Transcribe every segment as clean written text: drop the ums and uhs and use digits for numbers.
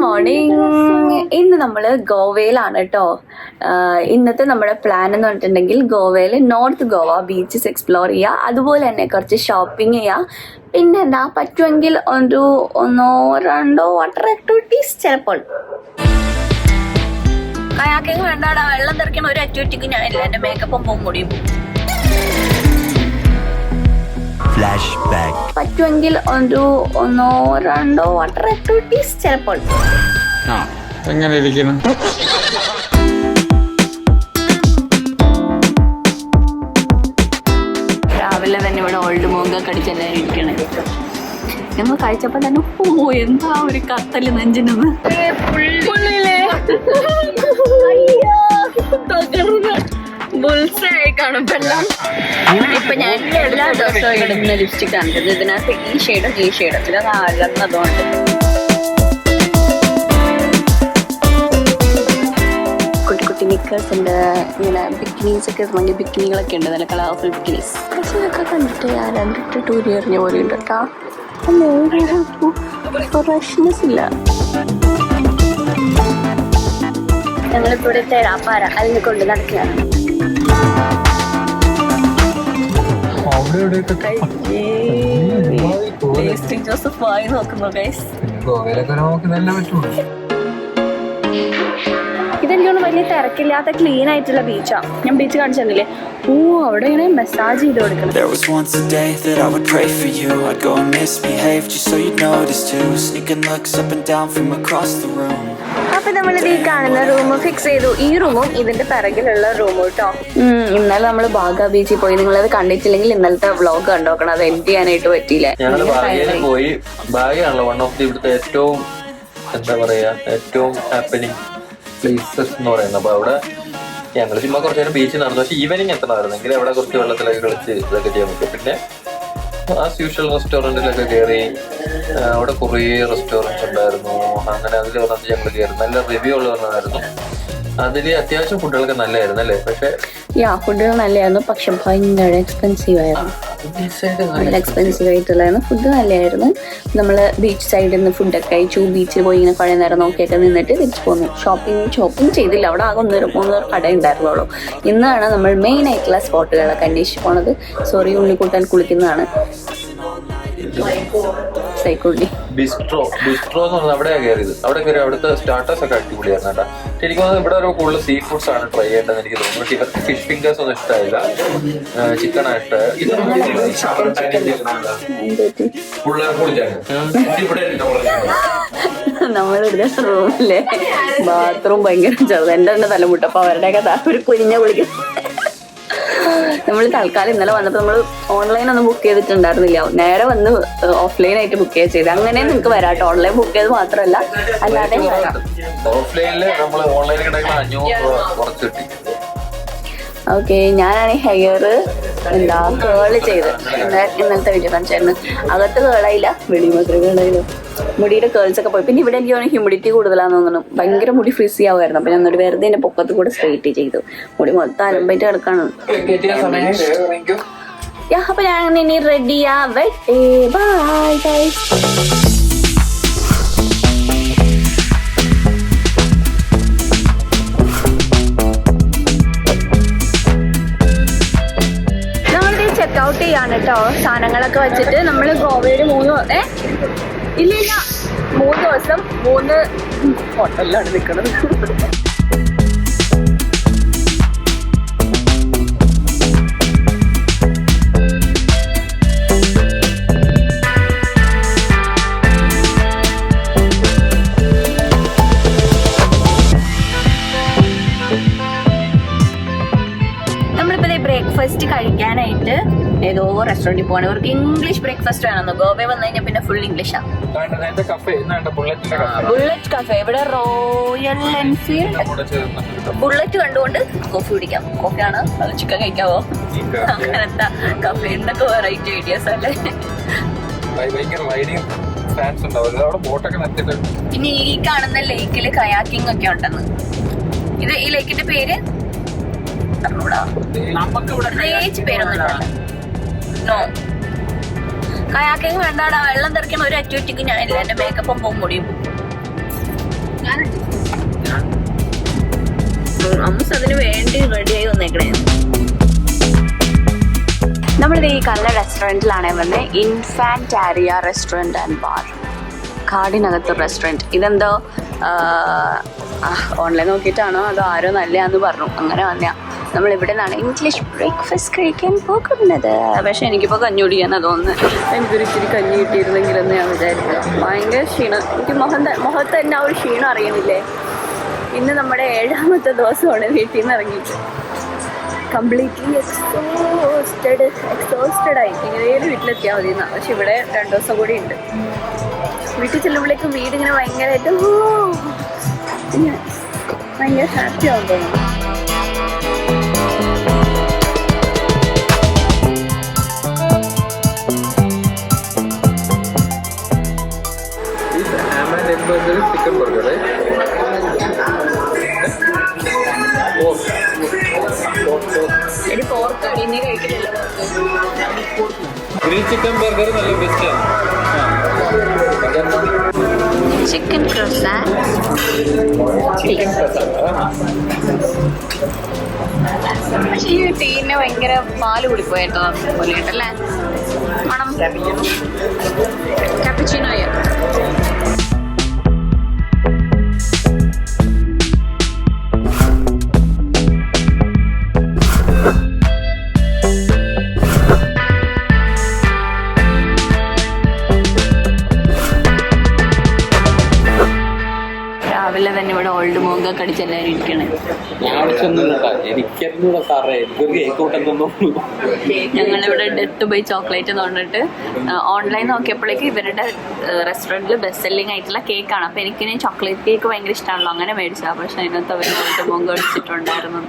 Morning. ഇന്ന് നമ്മൾ ഗോവയിലാണ് കേട്ടോ. ഇന്നത്തെ നമ്മുടെ പ്ലാൻ എന്ന് പറഞ്ഞിട്ടുണ്ടെങ്കിൽ ഗോവയിൽ നോർത്ത് ഗോവ ബീച്ചസ് എക്സ്പ്ലോർ ചെയ്യുക, അതുപോലെ തന്നെ കുറച്ച് ഷോപ്പിംഗ് ചെയ്യുക, പിന്നെ എന്താ പറ്റുമെങ്കിൽ ഒന്നോ രണ്ടോ വാട്ടർ ആക്ടിവിറ്റീസ്. ചിലപ്പോൾ കയാക്കിങ് വേണ്ടാടാ, വെള്ളം തെറിക്കണ ഒരു ആക്ടിവിറ്റിക്ക് ഞാനില്ല, എൻ്റെ മേക്കപ്പും പോകും കൂടിയും. പറ്റുമെങ്കിൽ ഒന്നോ രണ്ടോ വാട്ടർ ആക്ടിവിറ്റീസ്. ചിലപ്പോൾ എങ്ങനെ ഇരിക്കണം? രാവിലെ തന്നെ ഇവിടെ ഓൾഡ് മോങ്ക കടിച്ചല്ലേ ഇരിക്കണേ. ഞങ്ങൾ കഴിച്ചപ്പോ തന്നെ എന്താ ഒരു കത്തല് നെഞ്ചിനെന്ന്. കാണുമ്പെല്ലാം ഇപ്പൊ ഞാൻ എല്ലാ ദിവസവും ഇടുന്ന ലിപ്സ്റ്റിക് കണ്ടത് ഇതിനകത്ത് ഈ ഷെയ്ഡും ഇതിൽ അലർന്നതുകൊണ്ട് കുട്ടി കുട്ടി നിക്കേഴ്സ് ഉണ്ട്, ഇങ്ങനെ ബിക്കിനീസ് ഒക്കെ ഇറങ്ങി ബിക്കിനികളൊക്കെ ഉണ്ട്, നല്ല കളർഫുൾ ബിക്കിനീസ്. പക്ഷെ ഇതൊക്കെ കണ്ടിട്ട് ഞാൻ രണ്ടിട്ട് ടൂരി എറിഞ്ഞ പോലെ ഉണ്ട് കേട്ടോ. ഫ്രഷ്നെസ് ഇല്ല. ഞങ്ങളിപ്പോ ഇവിടെ തേരാപ്പാര അതിനെ കൊണ്ട് നടക്കുകയാണ്. ജോസഫ് ആയി നോക്കുന്നു ഗൈസ്. ഇതെനിക്കൊന്ന് വലിയ തിരക്കില്ലാത്ത ക്ലീൻ ആയിട്ടുള്ള ബീച്ചാ. ഞാൻ ബീച്ച് കാണിച്ചു തന്നില്ലേ? അവിടെ ഇങ്ങനെ മെസ്സാജ് ചെയ്ത് കൊടുക്കണം. There was once a day that I would pray for you. I'd go and misbehave just so you'd notice too. Sneaking looks up and down from across the room. അപ്പൊ നമ്മളിത് ഈ കാണുന്ന റൂം ഫിക്സ് ചെയ്തു. ഈ റൂമും ഇതിന്റെ പിറകിലുള്ള റൂമും കേട്ടോ. ഇന്നലെ നമ്മള് ബാഗ ബീച്ചിൽ പോയി. നിങ്ങളത് കണ്ടിട്ടില്ലെങ്കിൽ ഇന്നലത്തെ വ്ളോഗ് കണ്ടോക്കണം, അത് എഡിറ്റ് ചെയ്യാനായിട്ട് പറ്റിയില്ല. ഞങ്ങള് ബാഗിൽ പോയി. ബാഗാണല്ലോ വൺ ഓഫ് ദി ഇവിടുത്തെ ഏറ്റവും എന്താ പറയാ ഏറ്റവും ഹാപ്പനിങ് പ്ലേസസ് എന്ന് പറയുന്നത്. അപ്പൊ അവിടെ ഞങ്ങൾ ചുമ്മാ കുറച്ച് നേരം ബീച്ചിൽ നടന്നു. പക്ഷെ ഈവനിങ് എത്തണമായിരുന്നെങ്കിൽ അവിടെ കുറച്ച് വെള്ളത്തിലൊക്കെ കളിച്ച് ഇതൊക്കെ ചെയ്യാൻ പറ്റും. പിന്നെ ആസ് യൂഷ്വൽ റെസ്റ്റോറൻറ്റിലൊക്കെ കയറി. അവിടെ കുറേ റെസ്റ്റോറൻറ്റ്സ് ഉണ്ടായിരുന്നു. അങ്ങനെ അതിൽ പറഞ്ഞിട്ട് ഞങ്ങൾ കയറി. നല്ല റിവ്യൂ ഉള്ള പറഞ്ഞതായിരുന്നു. അതിൽ അത്യാവശ്യം ഫുഡുകളൊക്കെ നല്ലതായിരുന്നു അല്ലേ? പക്ഷെ ഫുഡുകൾ നല്ലതായിരുന്നു, പക്ഷെ ഭയങ്കര എക്സ്പെൻസീവ് ആയിരുന്നു. നല്ല എക്സ്പെൻസീവ് ആയിട്ടുള്ളായിരുന്നു. ഫുഡ് നല്ലതായിരുന്നു. നമ്മൾ ബീച്ച് സൈഡിൽ നിന്ന് ഫുഡൊക്കെ കഴിച്ചു. ബീച്ചിൽ പോയി ഇങ്ങനെ കുറേ നേരം നോക്കിയൊക്കെ നിന്നിട്ട് തിരിച്ചു പോന്നു. ഷോപ്പിംഗ് ചെയ്തില്ല. അവിടെ ആകെ 1-3 കട ഉണ്ടായിരുന്നുള്ളൂ. ഇന്നാണ് നമ്മൾ മെയിൻ ആയിട്ടുള്ള സ്പോട്ടുകളൊക്കെ അന്വേഷിച്ച് പോണത്. സോറി, ഉണ്ണിക്കൂട്ടാൻ കുളിക്കുന്നതാണ്. ബിസ്ട്രോ എന്ന് പറഞ്ഞാൽ അവിടെയാണ് കയറിയത്. അവിടെ കയറി അവിടുത്തെ സ്റ്റാർട്ടേഴ്സ് ഒക്കെ അടിപൊളിയായിരുന്നു കേട്ടോ. ശരിക്കും ഇവിടെ ഒരു കൂടുതൽ സീ ഫുഡ്സ് ആണ് ട്രൈ ചെയ്യേണ്ടതെന്ന് എനിക്ക് തോന്നുന്നു. ഇവർക്ക് ഫിഷ് ഫിംഗേഴ്സ് ഒന്നും ഇഷ്ടമായില്ല, ചിക്കൻ ആയിട്ട്. നമ്മളിവിടെ റൂമിലെ ബാത്റൂം ഭയങ്കര ചെറുത്. എൻ്റെ തന്നെ തലമുട്ട. അപ്പൊ അവരുടെയൊക്കെ ഒരു കുഞ്ഞ കുളിക്കും. നമ്മൾ തൽക്കാലം ഇന്നലെ വന്നപ്പോൾ നമ്മൾ ഓൺലൈൻ ഒന്നും ബുക്ക് ചെയ്തിട്ടുണ്ടായിരുന്നില്ല. നേരെ വന്ന് ഓഫ്ലൈൻ ആയിട്ട് ബുക്ക് ചെയ്ത്. അങ്ങനെ നിങ്ങൾക്ക് വരാട്ടോ. ഓൺലൈൻ ബുക്ക് ചെയ്ത് മാത്രമല്ല, അല്ലാതെ ഓക്കെ. ഞാനാണ് ഹെയർ കേള് ചെയ്ത് ഇന്നലത്തെ വീഡിയോ കാണിച്ചായിരുന്നു. അകത്ത് കേളായില്ല, വെളി മാത്രമേ കേളായില്ലോ. മുടിയുടെ കേൾസ് ഒക്കെ പോയി. പിന്നെ ഇവിടെ എനിക്ക് തോന്നുന്നു ഹ്യൂമിഡിറ്റി കൂടുതലാന്ന് തോന്നുന്നു. ഭയങ്കര മുടി ഫ്രീസി ആവുമായിരുന്നു. അപ്പൊ ഞാൻ വെറുതെ എന്റെ പൊക്കത്ത് കൂടെ സ്ട്രെയിറ്റ് ചെയ്തു. മുടി മൊത്തം അലമ്പായിട്ട് കിടക്കാണ്. അപ്പൊ ഞാൻ ഇനി റെഡിയാ. Bye guys. ചെക്കൗട്ട് ചെയ്യാണ് കേട്ടോ. സാധനങ്ങളൊക്കെ വെച്ചിട്ട് നമ്മൾ ഗോവയിൽ 3 ദിവസം 3 ഹോട്ടലിലാണ് നിൽക്കുന്നത്. ബ്രേക്ക്ഫാസ്റ്റ് കഴിക്കാനായിട്ട് ഏതോ റെസ്റ്റോറൻറ്റിൽ പോകണം. ഇവർക്ക് ഇംഗ്ലീഷ് ബ്രേക്ക്ഫാസ്റ്റ് വേണമെന്ന്. ഗോവയിൽ വന്നു കഴിഞ്ഞാൽ പിന്നെ ഫുൾ ഇംഗ്ലീഷാണ്. Bullet cafe. ഇവിടെ റോയൽ എൻഫീൽഡ് ബുള്ളറ്റ് കണ്ടുകൊണ്ട് കോഫി കുടിക്കാം. കോഫിയാണ് അത് ചിക്കൻ കഴിക്കാവോ? അങ്ങനത്തെ കഫേ. എന്തൊക്കെ വെറൈറ്റി ഐഡിയാസ് അല്ലേ? പിന്നെ ഈ കാണുന്ന ലേക്കില് കയാക്കിംഗ് ഒക്കെ ഉണ്ടെന്ന്. ഈ ലേക്കിന്റെ പേര് കയാക്കിങ് വേണ്ടാടാ, വെള്ളം തെറിക്കണ ഒരു ആക്ടിവിറ്റിക്ക് ഞാനില്ല, എന്റെ മേക്കപ്പും പോകും കൂടിയും. നമ്മളിത് ഈ കല്ല റെസ്റ്റോറൻറ്റിലാണ് വന്നത്. ഇൻഫാന്റാരിയ റെസ്റ്റോറൻറ്റ് ആൻഡ് ബാർ, കാടിനകത്ത് റെസ്റ്റോറൻറ്റ്. ഇതെന്തോ ഓൺലൈൻ നോക്കിയിട്ടാണോ അതോ ആരോ നല്ലതാന്ന് പറഞ്ഞു, അങ്ങനെ വന്നയാ. നമ്മളിവിടെ നിന്നാണ് ഇംഗ്ലീഷ് ബ്രേക്ക്ഫാസ്റ്റ് കഴിക്കാൻ പോകുന്നത്. പക്ഷേ എനിക്കിപ്പോൾ കഞ്ഞി കുടിക്കാനാണ് തോന്നുന്നത്. എനിക്കൊരു ഇച്ചിരി കഞ്ഞി കിട്ടിയിരുന്നെങ്കിലെന്ന് ഞാൻ വിചാരിക്കുക. ഭയങ്കര ക്ഷീണം, എനിക്ക് മുഖത്ത് തന്നെ ആ ഒരു ക്ഷീണം അറിയുന്നില്ലേ. ഇന്ന് നമ്മുടെ 7ാമത്തെ ദിവസമാണ് വീട്ടിൽ നിന്ന് ഇറങ്ങിയിട്ട്. കംപ്ലീറ്റ്ലി എക്സോസ്റ്റഡായി. എങ്ങനെയും വീട്ടിലെത്തിയാൽ മതി എന്നാണ്. പക്ഷെ ഇവിടെ 2 ദിവസം കൂടി ഉണ്ട്. വീട്ടിൽ ചെല്ലുമ്പോഴേക്കും വീടിങ്ങനെ ഭയങ്കരമായിട്ട് ഭയങ്കര ഹാപ്പി ആവും തോന്നുന്നു. Chicken burger grill chicken burger നല്ല ബെസ്റ്റാണ്. ചിക്കൻ ക്രോസാന്റ്, പക്ഷേ ഈ ടീന് ഭയങ്കര പാല് കൂടിപ്പോയിട്ടോ പോലെ ഉണ്ടല്ലേ മണം. കാപ്പുച്ചിനോയോ? രാവിലെ തന്നെ ഇവിടെ ഓൾഡ് മോങ്ക കടിച്ചെല്ലാവരും ഇരിക്കണേ. ഞങ്ങളിവിടെ ഡെത്ത് ബൈ ചോക്ലേറ്റ് എന്ന് പറഞ്ഞിട്ട് ഓൺലൈൻ നോക്കിയപ്പോഴേക്ക് ഇവരുടെ റെസ്റ്റോറൻറ്റിൽ ബെസ്റ്റ് സെല്ലിംഗ് ആയിട്ടുള്ള കേക്കാണ്. അപ്പോൾ എനിക്കിനി ചോക്ലേറ്റ് കേക്ക് ഭയങ്കര ഇഷ്ടമാണല്ലോ, അങ്ങനെ മേടിച്ചതാണ്. പക്ഷെ അതിനകത്ത് അവർ ഓൾഡ് മോങ്ക അടിച്ചിട്ടുണ്ടായിരുന്നു.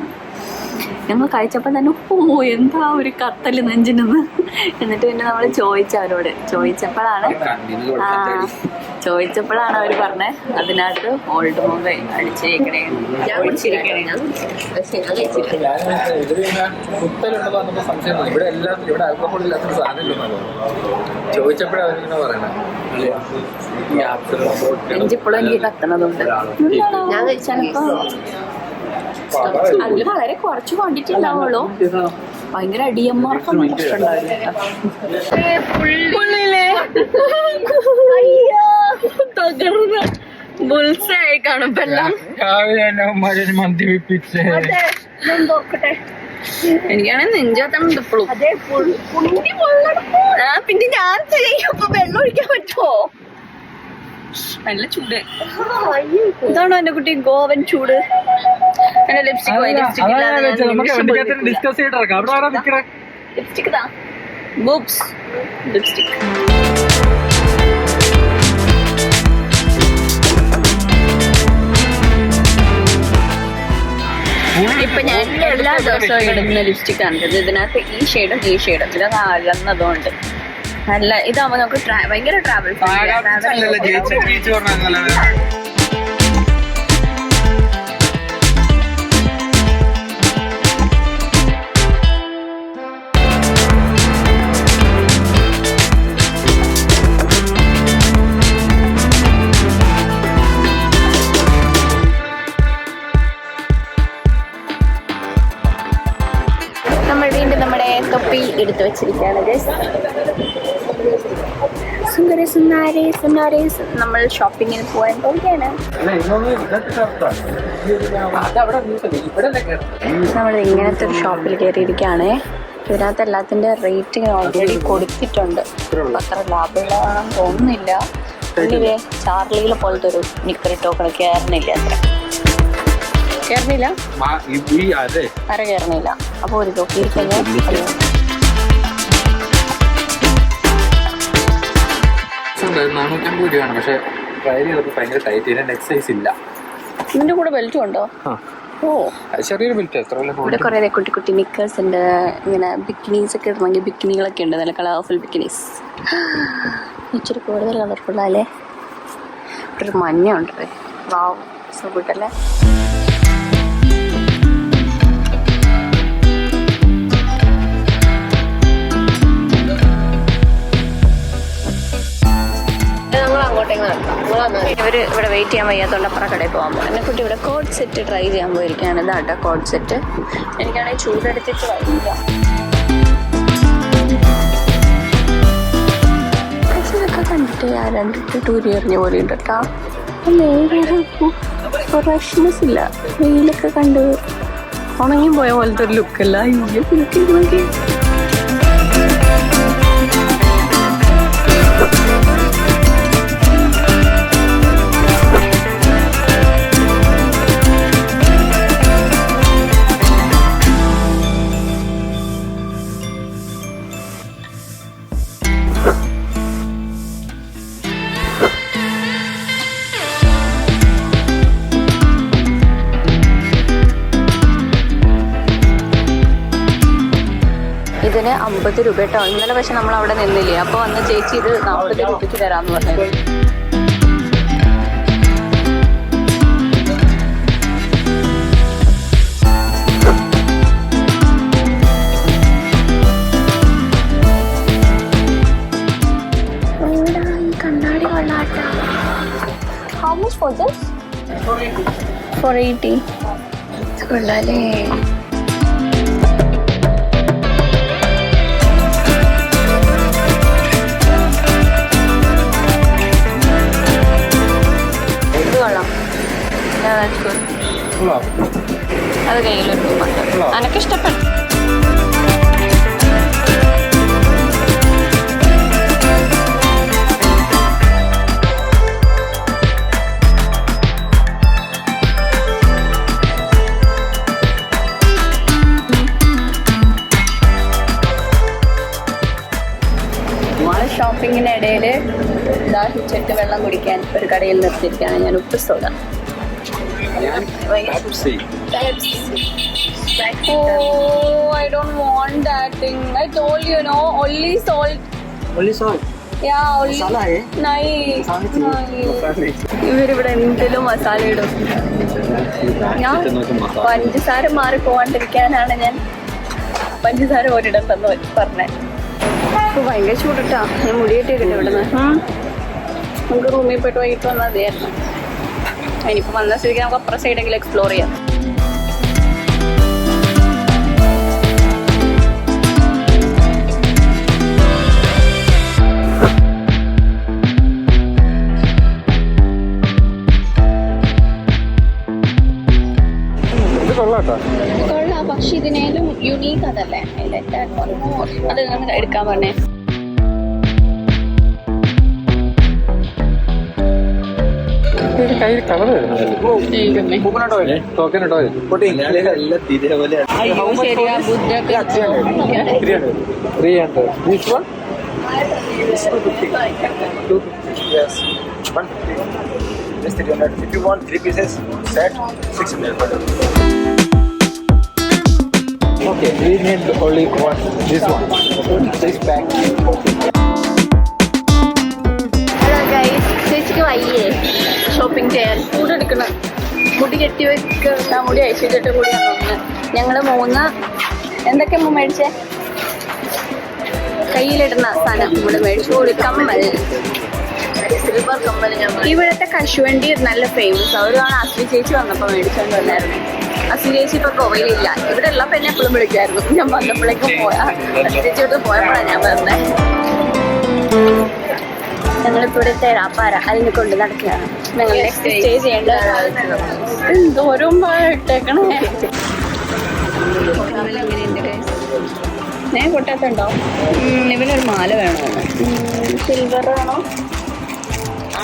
ഞങ്ങൾ കഴിച്ചപ്പോൾ തന്നെ എന്താ ഒരു കത്തല് നെഞ്ചിനെന്ന്. എന്നിട്ട് പിന്നെ നമ്മൾ അവരോട് ചോദിച്ചപ്പോഴാണ് അവർ പറഞ്ഞത് അതിനകത്ത് ഓൾഡ് മോങ്ക അടിച്ചിരിക്കണേ. ഇവിടെ എല്ലാം ഇവിടെ ആൽക്കഹോൾ ഇല്ലാത്തൊരു സാധനം ഇല്ലെന്നല്ലോ ചോദിച്ചപ്പോഴാണ് പറയണത്. നെഞ്ചിപ്പോഴും എനിക്ക് കത്തണതുണ്ട്. ഞാൻ കഴിച്ചാലിപ്പോ അതിൽ വളരെ കുറച്ച് ക്വാണ്ടിറ്റി ഉണ്ടാവുള്ളൂ. ഭയങ്കര അടിയന്മാർക്കൊന്നും പ്രശ്നമുണ്ടാവില്ല. തകർന്ന് ബുൾസായി കാണുമ്പോ എനിക്കാണെങ്കിൽ നെഞ്ചാത്തണം ഇപ്പോഴും. പിന്നെ ഞാൻ ചെയ്യുമ്പോ വെള്ളം ഒഴിക്കാൻ പറ്റുമോ? നല്ല ചൂട്. ഇതാണോ എന്റെ കുട്ടി ഗോവൻ ചൂട്? എന്റെ ലിപ്സ്റ്റിക് ലിപ്സ്റ്റിക് താ ബൂബ്സ് ലിപ്സ്റ്റിക്. ഇപ്പൊ ഞാൻ എല്ലാ ദിവസവും ഇടുന്ന ലിപ്സ്റ്റിക് ആണ്. ഇതിനകത്ത് ഈ ഷെയ്ഡും ഇത് അകന്നതുകൊണ്ട് നല്ല ഇതാവുമ്പോ നമുക്ക് ഭയങ്കര ട്രാവൽ. നമ്മൾ വീണ്ടും നമ്മുടെ തൊപ്പി എടുത്തു വെച്ചിരിക്കുകയാണ്. നമ്മൾ ഷോപ്പിങ്ങിന് പോകാൻ പോവുകയാണ്. നമ്മൾ ഇങ്ങനത്തെ ഒരു ഷോപ്പിൽ കയറിയിരിക്കുകയാണ്. ഇതിനകത്ത് എല്ലാത്തിൻ്റെ റേറ്റ് ഓൾറെഡി കൊടുത്തിട്ടുണ്ട്. അത്ര ലാഭമുള്ളതാണെന്ന് തോന്നുന്നില്ല. ഉള്ളിലെ ചാർലിയിലെ പോലത്തെ ഒരു നിക്കറിട്ടോക്കണ കയറുന്നില്ല. കയറുന്നില്ല അപ്പോൾ ഒരു തൊപ്പിയിരിക്കുന്നത് രൂപയാണ്. പക്ഷെ ട്രൈ ചെയ്തപ്പോൾ ഭയങ്കര ടൈറ്റ്. ഇതിന്റെ നെക്ക് സൈസ് ഇല്ല. ഇതിന്റെ കൂടെ ബെൽറ്റും ഉണ്ടോ? ഓ ചെറിയൊരു ബെൽറ്റ്. ഇവിടെ കുറെ കുട്ടി കുട്ടി നിക്കേഴ്സ് ഉണ്ട്. ഇങ്ങനെ ബിക്കിനീസ് ഒക്കെ ഇടണമെങ്കിൽ ബിക്കിനികളൊക്കെ ഉണ്ട്. നല്ല കളർഫുൾ ബിക്കിനീസ്. ഇച്ചിരി കൂടുതൽ കളർഫുൾ അല്ലേ. ഒരു മഞ്ഞ ഉണ്ട്. വാവ് സോ ഗുഡ് അല്ലേ. ഇവർ ഇവിടെ വെയിറ്റ് ചെയ്യാൻ വയ്യാത്തോണ്ട് അപ്പുറം കടയിൽ പോകാൻ പോകും. എന്നെ കുട്ടി ഇവിടെ കോഡ് സെറ്റ് ട്രൈ ചെയ്യാൻ പോയിരിക്കുകയാണ്. ഇതാട്ടോ കോഡ് സെറ്റ്. എനിക്കാണെങ്കിൽ ചൂടെടുത്തിട്ട് വയ്യ. കണ്ടിട്ട് ആരാണ്ടിട്ട് ടൂരി എറിഞ്ഞ പോലെ ഉണ്ട് കേട്ടോ. അല്ലേ ഫ്രഷ്നെസ് ഇല്ല, വെയിലൊക്കെ കണ്ട് ഉണങ്ങി പോയ പോലത്തെ ഒരു ലുക്കല്ല. അയ്യോ നോക്കി ഇതിന് 50 രൂപ കേട്ടോ. ഇന്നലെ പക്ഷെ നമ്മൾ അവിടെ നിന്നില്ലേ, അപ്പോൾ വന്ന് ചേച്ചി ഇത് 40 രൂപയ്ക്ക് തരാമെന്ന് പറഞ്ഞു. കണ്ണാടി കൊള്ളാട്ടോ. How much for this? 480. കൊള്ളാലേ. അത് കയ്യിലൊരുക്കുന്നുണ്ട്. എനിക്കിഷ്ടപ്പെട്ടു. ഷോപ്പിങ്ങിനിടയിൽ ദാഹിച്ചിട്ട് വെള്ളം കുടിക്കാൻ ഒരു കടയിൽ നിർത്തിയിരിക്കുകയാണ് ഞാൻ. ഉപ്പ് soda. Oh, I don't want that thing. I told you, no, only salt. Only salt. Yeah, only. Masala hai? Nahi. ഇവരിവിടെ എന്തെങ്കിലും മസാല ഇടും. ഞാൻ പഞ്ചസാര മാറി പോവാണ്ടിരിക്കാനാണ് ഞാൻ പഞ്ചസാര ഒരിടത്തെന്ന് പറഞ്ഞേ. അപ്പോൾ ഭയങ്കര ചൂടിട്ടാ. ഞാൻ മുടിയിട്ടേക്കിട്ട് ഇവിടുന്ന്. നമുക്ക് റൂമിൽ പോയിട്ട് വൈകിട്ട് വന്നാൽ മതിയായിരുന്നു. ഇനിയിപ്പോൾ വന്ന സ്ഥിതിക്ക് നമുക്ക് അപ്പുറം സൈഡെങ്കിലും എക്സ്പ്ലോർ ചെയ്യാം. കൊള്ളാം, പക്ഷെ ഇതിനേലും യുണീക്ക് അതല്ലേ, അത് നിങ്ങൾ എടുക്കാൻ പറഞ്ഞേ. If you want 3 pieces set, 600. Okay, we need only one. This one. This pack. Hello guys, ചേച്ചിക്ക് വയ്യേ ഷോപ്പിംഗ് ചെയ്യാൻ. ഫുഡ് എടുക്കണം, മുടി കെട്ടി വെക്കുന്ന മുടി അയച്ചിട്ട് കൂടിയാണ് ഒന്ന്. ഞങ്ങൾ 3 എന്തൊക്കെ മേടിച്ചേ? കയ്യിലിടുന്ന സാധനം നമ്മൾ മേടിച്ചു. കമ്മൽ, സിൽവർ കമ്മൽ. ഇവിടുത്തെ കശുവണ്ടി നല്ല ഫേമസ്. അവരാണ് അസ്ലി ചേച്ചി വന്നപ്പോൾ മേടിച്ചുകൊണ്ട് വന്നായിരുന്നു. അസ്ലി ചേച്ചി ഇപ്പൊ ഗോവയിലില്ല. ഇവിടെ ഉള്ള പെന്നെ എപ്പോഴും വിളിക്കായിരുന്നു. ഞാൻ വന്നപ്പോഴേക്കും പോയാ അസ്ലി ചേച്ചിയോട് പോയപ്പോഴാണ് ഞാൻ പറഞ്ഞത്. ഞങ്ങളിപ്പോ ഇവിടെ തേരാപ്പാര അതിനെ കൊണ്ട് നടക്കുകയാണ്. ഞങ്ങൾ നെക്സ്റ്റ് സ്റ്റേ ചെയ്യേണ്ട എന്തോരം ഇട്ടേക്കണേ. ഞാൻ പൊട്ടാത്തുണ്ടോ? ഇവനൊരു മാല വേണോ? സിൽവർ വേണോ?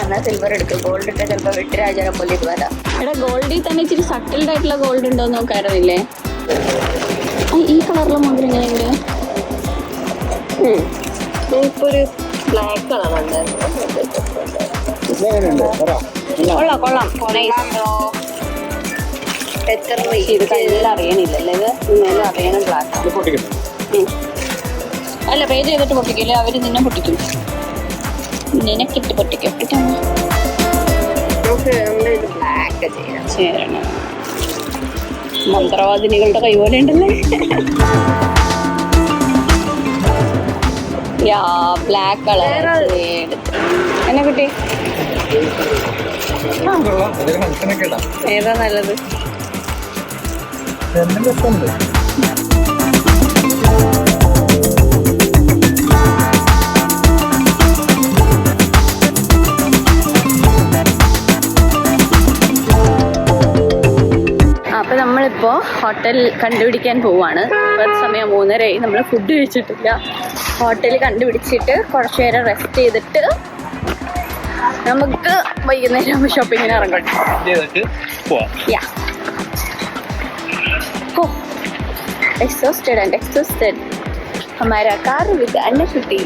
എന്നാ സിൽവർ എടുക്കും. ഗോൾഡ് ഇട്ടാൽ ചിലപ്പോൾ വെട്ടിരാജാരം പോലെ ഇത് വരാം. ഇവിടെ ഗോൾഡിൽ തന്നെ ഇച്ചിരി സട്ടിൽഡ് ആയിട്ടുള്ള ഗോൾഡ് ഉണ്ടോ എന്ന് നോക്കാറുന്നില്ലേ? ഈ കളറിലെ മോതിരം എങ്ങനെയുണ്ട്? ഇപ്പൊ ഒരു ബ്ലാക്ക് കളറുണ്ട്. കൊള്ളാം കൊള്ളാം. എത്ര ഇത് കയ്യിലെല്ലാം അറിയണില്ലല്ലേ? ഇത് ഇന്നലെ അറിയണം. ബ്ലാക്ക് അല്ല, പേ ചെയ്തിട്ട് പൊട്ടിക്കില്ലേ അവര്? നിന്നെ പൊട്ടിക്കും. നിനക്കിട്ട് പൊട്ടിക്കും. ചേരണം. മന്ത്രവാദിനികളുടെ കൈ പോലെ ഉണ്ടല്ലേ. യാ, ബ്ലാക്ക് കളർ എന്നെ കുട്ടി. ഏതാ നല്ലത്? നമ്മളിപ്പോൾ ഹോട്ടൽ കണ്ടുപിടിക്കാൻ പോവാണ്. ഇപ്പോൾ സമയം 3:30 നമ്മൾ ഫുഡ് കഴിച്ചിട്ടില്ല. ഹോട്ടൽ കണ്ടുപിടിച്ചിട്ട് കുറച്ച് നേരം റെസ്റ്റ് ചെയ്തിട്ട് നമുക്ക് വൈകുന്നേരം ഷോപ്പിങ്ങിന് ഇറങ്ങട്ടെ. Yeah. Oh, exhausted and exhausted. हमारा कार with अन्नकुटी.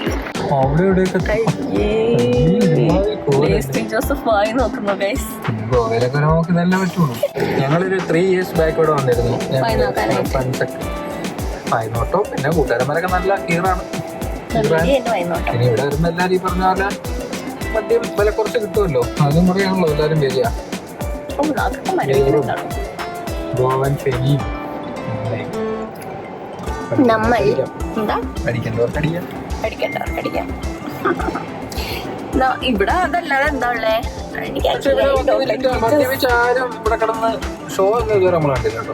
ജോസഫ് വായി നോക്കുന്നു ഗൈസ്. ഗോവയിലൊക്കെ നമുക്ക് നല്ല പറ്റുള്ളൂ. ഞങ്ങളൊരു 3 years ബാക്ക് ഇവിടെ വന്നിരുന്നു. വൈനോട്ടോ പിന്നെ കൂട്ടുകാരന്മാരൊക്കെ നല്ല കീറാണ്. ഇനി ഇവിടെ വരുമ്പോ എല്ലാരും ഈ പറഞ്ഞ പോലെ മദ്യം വില കുറച്ച് കിട്ടുമല്ലോ. അതും പറയാണല്ലോ എല്ലാരും വരിക. ഗോവൻ ശനി നമ്മൾ എന്താ അടിക്കണ്ടവർക്കടിക്കാം. അടിക്കണ്ടവർക്കടിക്കാം. ഇവിടെ അതല്ലാതെ എന്താ ഉള്ളേ? മദ്യപിച്ചാരും ഇവിടെ കിടന്ന് ഷോ ഒന്നും ഇതുവരെ നമ്മൾ കണ്ടില്ല കേട്ടോ.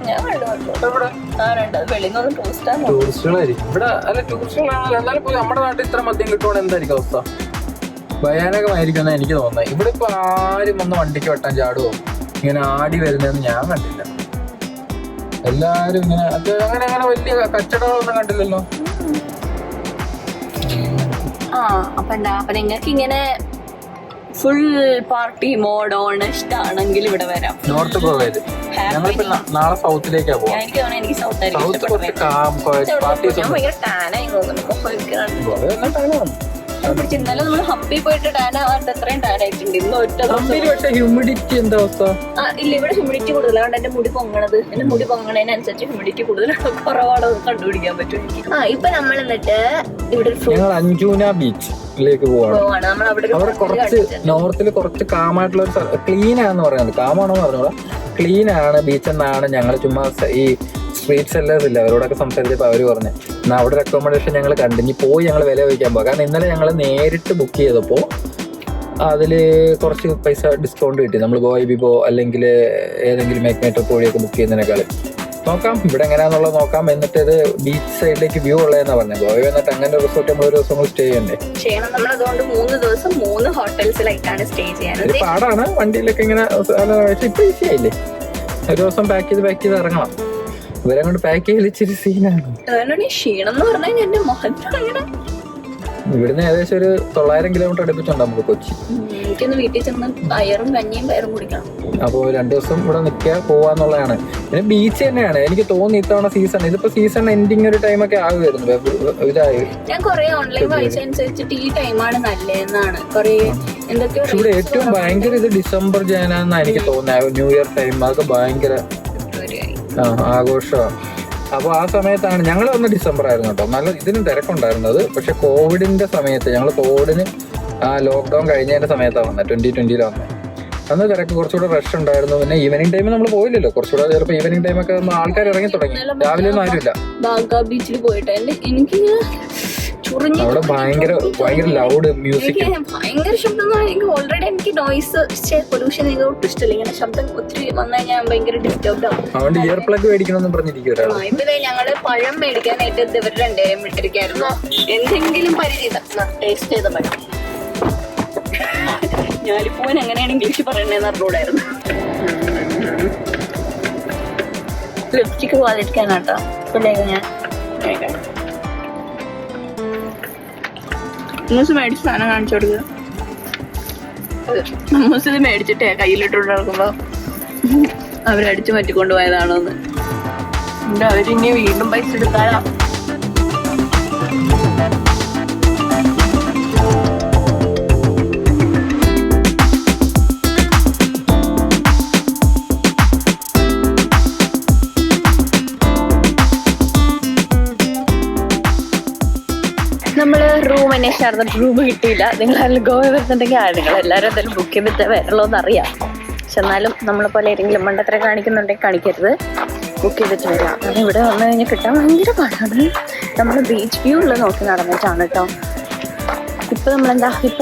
ടൂറിസ്റ്റുകളായിരിക്കും ഇവിടെ. അല്ല ടൂറിസ്റ്റുകളാണല്ലോ. എന്നാലും പോയി നമ്മുടെ നാട്ടിൽ ഇത്ര മദ്യം കിട്ടുവാണെങ്കിൽ എന്തായിരിക്കും അവസ്ഥ? ഭയാനകമായിരിക്കും എന്നാണ് എനിക്ക് തോന്നുന്നത്. ഇവിടെ ഇപ്പൊ ആരും വന്ന് വണ്ടിക്ക് വെട്ടാൻ ചാടുവോ ഇങ്ങനെ ആടി വരുന്നതെന്ന് ഞാൻ കണ്ടില്ല. എല്ലാരും ഇങ്ങനെ അത് അങ്ങനെ അങ്ങനെ വലിയ കച്ചവടങ്ങളൊന്നും കണ്ടില്ലല്ലോ. അപ്പൊ എന്താ അപ്പൊ നിങ്ങൾക്ക് ഇങ്ങനെ ഫുൾ പാർട്ടി മോഡ് ഓൺ ഇഷ്ടമാണെങ്കിൽ ഇവിടെ വരാം. നോർത്ത് ഗോവയില് ഞങ്ങളിപ്പോ നാളെ സൗത്തിലേക്കാ പോവാ. എനിക്ക് തോന്നുന്നു എനിക്ക് സൗത്ത് സൗത്ത് കുറച്ച് പാർട്ടീസ് ഭയങ്കര ടാനായി തോന്നുന്നു. ഇന്നലെ നമ്മൾ ഹമ്പി പോയിട്ട് ടാൻ ആവാത്ത അത്രയും ടാൻ ആയിട്ടുണ്ട്. ഇന്ന് ഒറ്റ പക്ഷേ ഹ്യൂമിഡിറ്റി എന്താ അവസ്ഥ? ഇല്ല ഇവിടെ ഹ്യൂമിഡിറ്റി കൂടുതലാണ്. അതുകൊണ്ട് എന്റെ മുടി പൊങ്ങണത് എന്റെ മുടി പൊങ്ങണതിനനുസരിച്ച് ഹ്യൂമിഡിറ്റി കൂടുതലാണ് കുറവാണോ കണ്ടുപിടിക്കാൻ പറ്റും എനിക്ക്. ഇപ്പൊ നമ്മൾ എന്നിട്ട് ഇവിടെ ഞങ്ങൾ അഞ്ജുന ബീച്ചിലേക്ക് പോവാണ്. നമ്മൾ അവിടെ കുറച്ച് നോർത്തിൽ കുറച്ച് കാമായിട്ടുള്ള ഒരു ക്ലീൻ ആണെന്ന് പറയുന്നത്. കാമാണോ പറഞ്ഞോളാം. ക്ലീൻ ആണ് ബീച്ച് എന്നാണ് ഞങ്ങൾ ചുമ്മാ ഈ സ്ട്രീറ്റ് സെല്ലേഴ്സ് ഇല്ല അവരോടൊക്കെ സംസാരിച്ചപ്പോൾ അവർ പറഞ്ഞു എന്നാൽ അവിടെ ഒരു അക്കോമഡേഷൻ ഞങ്ങൾ കണ്ടു. ഇനി പോയി ഞങ്ങൾ വില വയ്ക്കാൻ പോകാം. കാരണം ഇന്നലെ ഞങ്ങൾ നേരിട്ട് ബുക്ക് ചെയ്തപ്പോൾ അതിൽ കുറച്ച് പൈസ ഡിസ്കൗണ്ട് കിട്ടി. നമ്മൾ ഗോവ ബിബോ അല്ലെങ്കിൽ ഏതെങ്കിലും മേക്മേറ്റർ കോഴിയൊക്കെ ബുക്ക് ചെയ്യുന്നതിനേക്കാൾ നോക്കാം ഇവിടെ എങ്ങനെയാണെന്നുള്ളത് നോക്കാം. എന്നിട്ട് ഇത് ബീച്ച് സൈഡിലേക്ക് വ്യൂ ഉള്ളതെന്നാണ് പറഞ്ഞത്. ഗോവ വന്നിട്ട് അങ്ങനെ റിസോർട്ട് നമ്മൾ ഒരു ദിവസം സ്റ്റേ ചെയ്യണ്ടേ? നമ്മൾ അതുകൊണ്ട് 3 ദിവസം 3 ഹോട്ടൽസിലായിട്ടാണ് സ്റ്റേ ചെയ്യാൻ. പാടാണ് വണ്ടിയിലൊക്കെ ഇങ്ങനെ. ഇപ്പൊ ഈസി ആയില്ലേ? ഒരു ദിവസം പാക്ക് ചെയ്ത് ഇറങ്ങണം. ഇവരെ കൊണ്ട് പാക്ക് ചെയ്ത് ഇച്ചിരി സീനാണ്. ക്ഷീണം എന്ന് പറഞ്ഞാൽ എന്റെ മുഖത്താണ്. ഇവിടുന്ന് ഏകദേശം ഒരു 900 കിലോമീറ്റർ അടുപ്പിച്ചുണ്ട് നമുക്ക് കൊച്ചി. എനിക്കൊന്ന് വീട്ടിൽ ചെന്ന് അയറും കഞ്ഞിയും പയറും കുടിക്കണം. അപ്പോൾ 2 ദിവസം ഇവിടെ നിൽക്കുക പോവാന്നുള്ളതാണ്. പിന്നെ ബീച്ച് തന്നെയാണ് എനിക്ക് തോന്നി ഇത്തവണ സീസൺ. ഇതിപ്പോ സീസൺ എൻഡിങ് ഒരു ടൈമൊക്കെ ആകുമായിരുന്നു. ഇതായി ഞാൻ കുറെ ഓൺലൈൻ വായിച്ചനുസരിച്ചിട്ട് ഈ ടൈമാണ് നല്ലതെന്നാണ് കുറെ എന്തൊക്കെയോ. ഇവിടെ ഏറ്റവും ഭയങ്കര ഇത് ഡിസംബർ ജനുവരി എനിക്ക് തോന്നുന്നത്. ന്യൂ ഇയർ ടൈം അതൊക്കെ ഭയങ്കര ആഘോഷമാണ്. അപ്പോൾ ആ സമയത്താണ് ഞങ്ങൾ വന്ന ഡിസംബർ ആയിരുന്നു കേട്ടോ. നല്ല ഇതിനും തിരക്കുണ്ടായിരുന്നത്. പക്ഷെ കോവിഡിന്റെ സമയത്ത് ഞങ്ങൾ കോവിഡിന് ലോക്ക്ഡൗൺ കഴിഞ്ഞതിന്റെ സമയത്താണ് വന്നത്. 2020 വന്നത്. അന്ന് തിരക്ക് കുറച്ചുകൂടെ റഷ് ഉണ്ടായിരുന്നു. പിന്നെ ഈവനിങ് ടൈമിൽ നമ്മൾ പോയില്ലല്ലോ. കുറച്ചുകൂടെ ചിലപ്പോൾ ഈവനിങ് ടൈമൊക്കെ ആൾക്കാർ ഇറങ്ങി തുടങ്ങി. രാവിലെ ഒന്നും ആരുമില്ല. ബീച്ചിൽ പോയിട്ട് എനിക്ക് അവിടെ ഭയങ്കര ലൗഡ് മ്യൂസിക്, ഭയങ്കര ശബ്ദം. എനിക്ക് ഓൾറെഡി എനിക്ക് നോയിസ് പൊല്യൂഷൻ എനിക്ക് ഒട്ടും ഇഷ്ടമില്ല. ഇങ്ങനെ ശബ്ദം ഒത്തിരി വന്നാൽ ഞാൻ ഭയങ്കര ഡിസ്റ്റർബ്ഡ് ആവും. അതുകൊണ്ട് ഇയർ പ്ലഗ് മേടിക്കണമെന്ന് പറഞ്ഞിരിക്കും. ഇപ്പൊ ഞങ്ങള് പഴം മേടിക്കാനായിട്ട് ഇവർ 2 പേരും വിട്ടിരിക്കായിരുന്നു. എന്തെങ്കിലും പരിചിതം ടേസ്റ്റ് ചെയ്ത പഴം. ഞാനിപ്പോൻ എങ്ങനെയാണ് ഇംഗ്ലീഷ് പറയണേന്ന് അറിഞ്ഞൂടായിരുന്നു. ലിപ്സ്റ്റിക്ക് പോകാതിരിക്കാനാട്ടോ പിള്ളേക്ക് ഞാൻ മൂസ് മേടിച്ച സാധനം കാണിച്ചു കൊടുക്കുക. മൂസ് ഇത് മേടിച്ചിട്ടേ കയ്യിലിട്ടോണ്ട് നടക്കുമ്പോ അവരടിച്ചു മാറ്റിക്കൊണ്ട് പോയതാണോന്ന്. അവരിനി വീണ്ടും പൈസ എടുത്താലാ. നമ്മള് റൂം അന്വേഷിച്ചായിരുന്നു. റൂം കിട്ടിയില്ല. നിങ്ങളെല്ലാം ഗോവ വരുന്നുണ്ടെങ്കിൽ നിങ്ങൾ എല്ലാവരും എന്തായാലും ബുക്ക് ചെയ്തിട്ട് വരല്ലോ എന്നറിയാം. പക്ഷെ എന്നാലും നമ്മളെ പോലെ ഏതെങ്കിലും മണ്ടത്തര കാണിക്കുന്നുണ്ടെങ്കിൽ കാണിക്കരുത്. ബുക്ക് ചെയ്തിട്ട് വരാം. കാരണം ഇവിടെ വന്നു കഴിഞ്ഞാൽ കിട്ടാൻ ഭയങ്കര പാടാണ്. നമ്മൾ ബീച്ച് വ്യൂ ഉള്ളത് നോക്കി നടന്നിട്ടാണ് കേട്ടോ. ഇപ്പം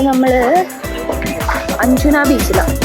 നമ്മൾ അഞ്ജുന ബീച്ചിലാണ്.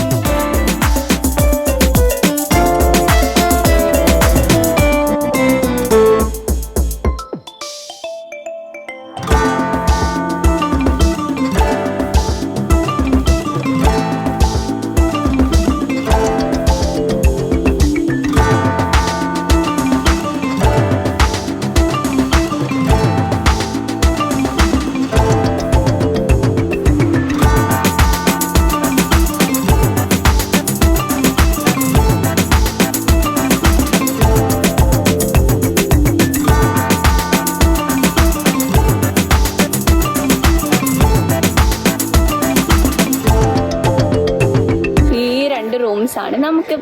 നമുക്ക്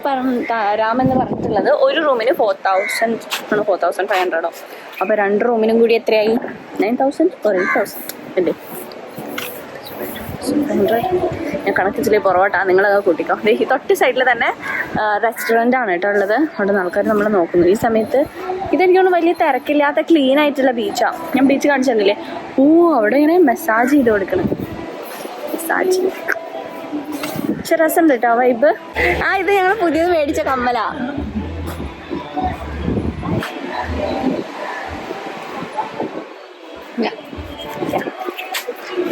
തരാമെന്ന് പറഞ്ഞിട്ടുള്ളത് ഒരു റൂമിന് 4000 ആണ്, 4500 അപ്പോൾ 2 റൂമിനും കൂടി എത്രയായി? 9000 or 8000 അല്ലേ? ഞാൻ കണക്കിച്ചില്ലേ പുറകോട്ടാ, നിങ്ങളത് കൂട്ടിക്കോ. ഈ തൊട്ട് സൈഡിൽ തന്നെ റെസ്റ്റോറൻ്റ് ആണ് കേട്ടോ ഉള്ളത്. അവിടെ നിന്ന് ആൾക്കാർ നമ്മൾ നോക്കുന്നു. ഈ സമയത്ത് ഇതെനിക്കൊന്നും വലിയ തിരക്കില്ലാത്ത ക്ലീൻ ആയിട്ടുള്ള ബീച്ചാണ്. ഞാൻ ബീച്ച് കാണിച്ചു തന്നില്ലേ? അവിടെ ഇങ്ങനെ മസാജ് ചെയ്ത് കൊടുക്കണം. മസാജ് പക്ഷെ രസമുണ്ട് കേട്ടോ വൈബ്. ഇത് ഞങ്ങൾ പുതിയത് മേടിച്ച കമ്മലാ.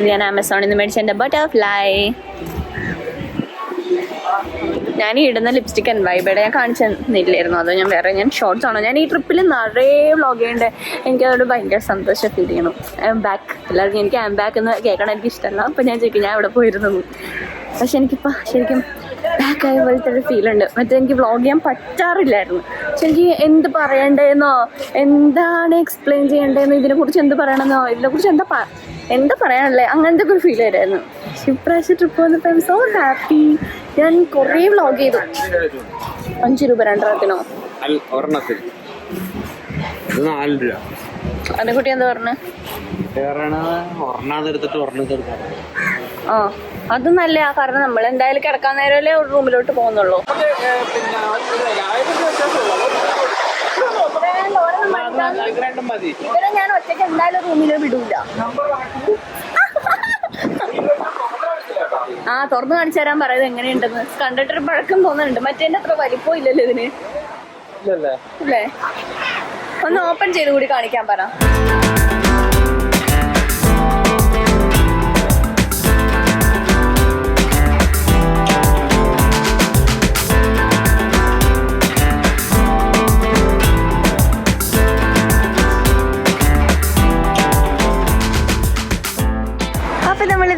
ഞാൻ ആമസോണിൽ നിന്ന് മേടിച്ച എൻ്റെ ബട്ടർഫ്ലൈ. ഞാൻ ഈ ഇടുന്ന ലിപ്സ്റ്റിക് ആൻഡ് വൈബയുടെ ഞാൻ കാണിച്ചു തന്നില്ലായിരുന്നു. അതോ ഞാൻ ഷോർട്സ് ആണോ? ഞാൻ ഈ ട്രിപ്പിൽ നിറയെ വ്ളോഗ് ചെയ്യേണ്ടത്. എനിക്കതോട് ഭയങ്കര സന്തോഷം ഫീൽ ചെയ്യണം. I M back. എല്ലാവർക്കും എനിക്ക് ഐ എം ബാക്ക് എന്ന് കേൾക്കണം എനിക്ക് ഇഷ്ടമല്ല. അപ്പം ഞാൻ ചോദിക്കും ഞാൻ ഇവിടെ പോയിരുന്നു. പക്ഷെ എനിക്കിപ്പോൾ ശരിക്കും ബാക്കായ പോലത്തെ ഒരു ഫീലുണ്ട്. മറ്റേ എനിക്ക് വ്ളോഗ് ചെയ്യാൻ പറ്റാറില്ലായിരുന്നു. പക്ഷെ എനിക്ക് എന്ത് പറയണ്ടേന്നോ, എന്താണ് എക്സ്പ്ലെയിൻ ചെയ്യേണ്ടതെന്നോ, ഇതിനെക്കുറിച്ച് എന്ത് പറയണമെന്നോ, ഇതിനെക്കുറിച്ച് എന്താ പറയാനല്ലേ, അങ്ങനത്തെ ഒരു ഫീൽ ആയിരുന്നു. ഇപ്രാവശ്യം ട്രിപ്പ് വന്നപ്പോൾ ഐ എം സോ ഹാപ്പി. ഞാൻ കുറേ വ്ളോഗ് ചെയ്തു. 5 രൂപ 2 എണ്ണത്തിനോ? അതിനെക്കുട്ടി എന്താ പറഞ്ഞു? അത് നല്ല, കാരണം നമ്മൾ എന്തായാലും കിടക്കാൻ നേരമല്ലേ ഒരു റൂമിലോട്ട് പോകുന്നുള്ളൂ. ഇവരെ ഞാൻ ഒറ്റയ്ക്ക് എന്തായാലും റൂമിൽ വിടൂല. തുറന്നു കാണിച്ചു തരാൻ പറയുന്നത് എങ്ങനെയുണ്ടെന്ന്. കണ്ടിട്ടൊരു പഴക്കം തോന്നുന്നുണ്ട്. മറ്റേ അത്ര വലിപ്പം ഇല്ലല്ലോ ഇതിന് അല്ലേ? ഒന്ന് ഓപ്പൺ ചെയ്ത് കൂടി കാണിക്കാൻ പറ.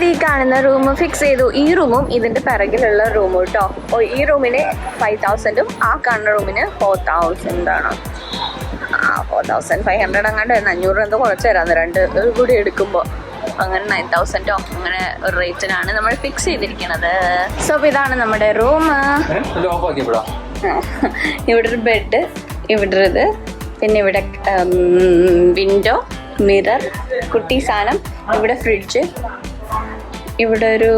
ഈ കാണുന്ന റൂം ഫിക്സ് ചെയ്തു. ഈ റൂമും ഇതിന്റെ പിറകിലുള്ള റൂമും കേട്ടോ. ഈ റൂമിന് 5000 ആ കാണുന്ന റൂമിന് 4000 ആണ്. 4500 അങ്ങാണ്ട് 500 എന്തോ കുറച്ച് തരാന്ന് 2 കൂടി എടുക്കുമ്പോൾ. അങ്ങനെ 9000 അങ്ങനെ ഒരു റേറ്റിനാണ് നമ്മൾ ഫിക്സ് ചെയ്തിരിക്കുന്നത്. സോ ഇതാണ് നമ്മുടെ റൂം. ഇവിടെ ഒരു ബെഡ്, ഇവിടെ ഇത്, പിന്നെ ഇവിടെ വിൻഡോ, മിറർ, കുട്ടി സാധനം, ഇവിടെ ഫ്രിഡ്ജ്, ഇവിടെ ഒരു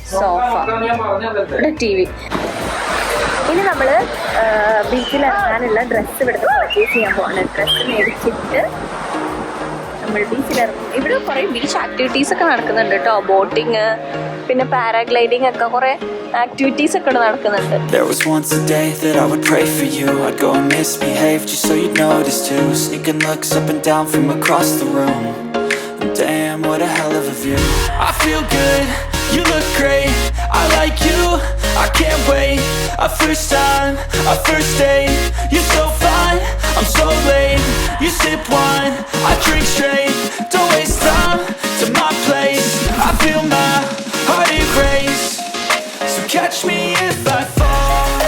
സോഫ, ഇവിടെ TV. ഇനി നമ്മൾ ബീച്ചിൽ ഇറങ്ങാനുള്ള ഡ്രസ്സ് ഇവിടെ പർച്ചേസ് ചെയ്യാൻ പോകണം. ഡ്രസ്സ് മേടിച്ചിട്ട് നമ്മൾ ബീച്ചിലിറങ്ങും. ഇവിടെ കുറേ ബീച്ച് ആക്ടിവിറ്റീസ് ഒക്കെ നടക്കുന്നുണ്ട് കേട്ടോ. ബോട്ടിങ്, പിന്നെ പാരാഗ്ലൈഡിങ് ഒക്കെ കുറേ ആക്ടിവിറ്റീസ് ഒക്കെ ഇവിടെ നടക്കുന്നുണ്ട്. There was once a day that I would pray for you. I'd go and misbehave just so you'd notice too. Sneaking looks up and down from across the room. Damn, what a hell of a view. I feel good, you look great, I like you, I can't wait. A first time, a first date, you're so fine, I'm so late. You sip wine, I drink straight, don't waste time to my place. I feel my heart erase, so catch me if I fall.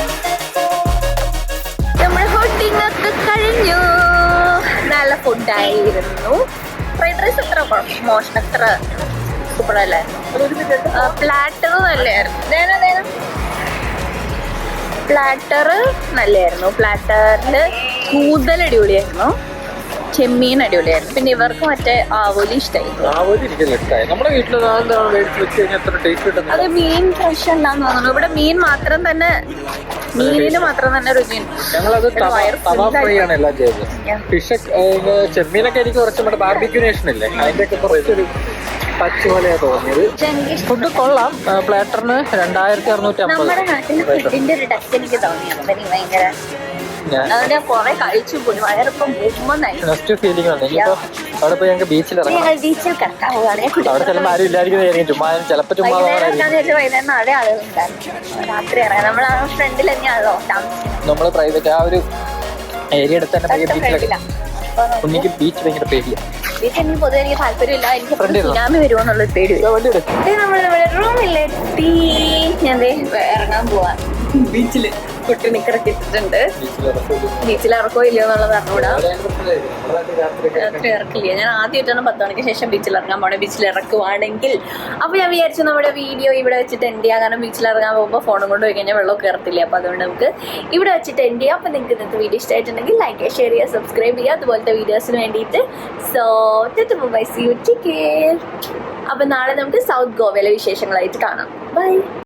നമ്മൾ fooding ഒക്കെ കഴിഞ്ഞു. നല്ല ഫുഡായിരുന്നു. Fried rice അത്ര മോശം, അത്ര സൂപ്പറല്ലേ. Platter നല്ലായിരുന്നു. Platter നല്ലായിരുന്നു. പ്ലാറ്ററിൽ കൂടുതൽ അടിപൊളിയായിരുന്നു. ചെമ്മീൻ അടിപൊളിയായിരുന്നു. പിന്നെ ഇവർക്ക് മറ്റേ ആവോലി ഇഷ്ടമായിരുന്നു. അത് മീൻ ഫ്രഷ് ഉണ്ടാന്ന് തോന്നുന്നു. ഇവിടെ മീൻ മാത്രം തന്നെ, മീനിന് മാത്രം തന്നെ രുചിയുണ്ട്. ചെമ്മീനൊക്കെ എനിക്ക് കുറച്ചും ബാർബിക്യൂ നേഷൻ ഇല്ലേ, അതിന്റെ ഒക്കെ കുറച്ചൊരു ടച്ച് പോലെയാ തോന്നിയത്. ഫുഡ് കൊള്ളാം. പ്ലാറ്ററിന് 2650. നമ്മുടെ നാട്ടിൽ ഫുഡിന്റെ ഒരു ടച്ച് എനിക്ക് തോന്നിയാണ്. ഭയങ്കര അവിടെ കുറെ കഴിച്ചു പോയി. വയറിപ്പം നെക്സ്റ്റ് ഫീലിംഗ് വന്നു. ഇനിയിപ്പോ അവിടെ പോയി ഞങ്ങൾക്ക് ബീച്ചിൽ ഇറങ്ങാം. ബീച്ചിൽ കിടക്കാൻ പോവുകയാണ്. അവിടെ ചിലപ്പോൾ ആരും ഇല്ലായിരിക്കും. ചുമ്മാ ചിലപ്പോൾ ചുമ്മാ വൈകുന്നേരം നാളെ ആളുകളുണ്ടായിരുന്നു. രാത്രി ഇറങ്ങാം. നമ്മൾ ആ ഫ്രണ്ടിൽ തന്നെയാണല്ലോ താമസിക്കുന്നത്. നമ്മള് പ്രൈവറ്റ് ആ ഒരു ഏരിയ എടുത്ത് തന്നെ ബീച്ചിലൊക്കെ. എനിക്ക് ബീച്ച് ഭയങ്കര പേടിയാണ്. ബീച്ച് എനിക്ക് പൊതുവെ എനിക്ക് താല്പര്യമില്ല. എനിക്ക് സുനാമി വരുമോ എന്നുള്ളൊരു പേടി. നമ്മൾ നമ്മുടെ റൂമിലെത്തി. ഞാൻ ഇറങ്ങാൻ പോവാ. ബീച്ചിൽ കുട്ടി നിക്കറൊക്കെ ഇട്ടിട്ടുണ്ട്. ബീച്ചിൽ ഇറക്കോ ഇല്ലയോ എന്നുള്ളത് അറിഞ്ഞൂടാ. രാത്രി ഇറക്കില്ല. ഞാൻ ആദ്യമായിട്ടാണ് 10 മണിക്ക് ശേഷം ബീച്ചിൽ ഇറങ്ങാൻ പോണേ. ബീച്ചിൽ ഇറക്കുവാണെങ്കിൽ അപ്പോൾ ഞാൻ വിചാരിച്ചു നമ്മുടെ വീഡിയോ ഇവിടെ വെച്ചിട്ട് എൻഡ് ചെയ്യാം. കാരണം ബീച്ചിൽ ഇറങ്ങാൻ പോകുമ്പോൾ ഫോണും കൊണ്ട് പോയി കഴിഞ്ഞാൽ വെള്ളം കയറത്തില്ല. അപ്പോൾ അതുകൊണ്ട് നമുക്ക് ഇവിടെ വെച്ചിട്ട് എൻഡ് ചെയ്യാം. അപ്പോൾ നിങ്ങൾക്ക് ഇന്നത്തെ വീഡിയോ ഇഷ്ടമായിട്ടുണ്ടെങ്കിൽ ലൈക്ക് ചെയ്യുക, ഷെയർ ചെയ്യുക, സബ്സ്ക്രൈബ് ചെയ്യുക അതുപോലത്തെ വീഡിയോസിന് വേണ്ടിയിട്ട്. So bye, see you, take care. അപ്പോൾ നാളെ നമുക്ക് സൗത്ത് ഗോവയിലെ വിശേഷങ്ങളായിട്ട് കാണാം. ബൈ.